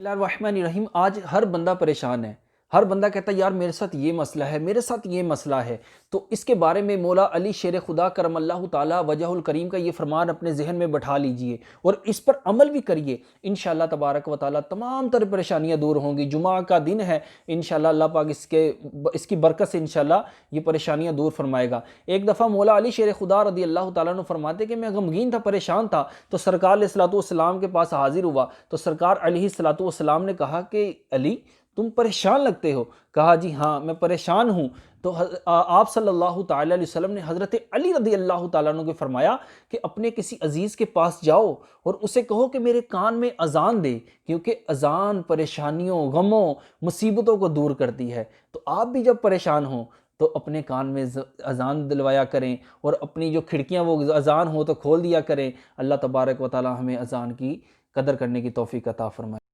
اللہ الرحمن الرحیم۔ آج ہر بندہ پریشان ہے، ہر بندہ کہتا ہے یار میرے ساتھ یہ مسئلہ ہے، میرے ساتھ یہ مسئلہ ہے۔ تو اس کے بارے میں مولا علی شیر خدا کرم اللہ تعالیٰ وجہ الکریم کا یہ فرمان اپنے ذہن میں بٹھا لیجئے اور اس پر عمل بھی کریے، انشاءاللہ تبارک و تعالیٰ تمام تر پریشانیاں دور ہوں گی۔ جمعہ کا دن ہے، انشاءاللہ اللہ پاک اس کی برکت سے انشاءاللہ یہ پریشانیاں دور فرمائے گا۔ ایک دفعہ مولا علی شیر خدا رضی اللہ تعالیٰ عنہ فرماتے کہ میں غمگین تھا، پریشان تھا، تو سرکار علیہ الصلوۃ والسلام کے پاس حاضر ہوا تو سرکار علیہ الصلوۃ والسلام نے کہا کہ علی تم پریشان لگتے ہو؟ کہا جی ہاں میں پریشان ہوں۔ تو آپ صلی اللہ تعالیٰ علیہ وسلم نے حضرت علی رضی اللہ تعالیٰ عنہ کو فرمایا کہ اپنے کسی عزیز کے پاس جاؤ اور اسے کہو کہ میرے کان میں اذان دے، کیونکہ اذان پریشانیوں، غموں، مصیبتوں کو دور کرتی ہے۔ تو آپ بھی جب پریشان ہوں تو اپنے کان میں اذان دلوایا کریں اور اپنی جو کھڑکیاں وہ اذان ہو تو کھول دیا کریں۔ اللہ تبارک و تعالیٰ ہمیں اذان کی قدر کرنے کی توفیق عطا فرمائے۔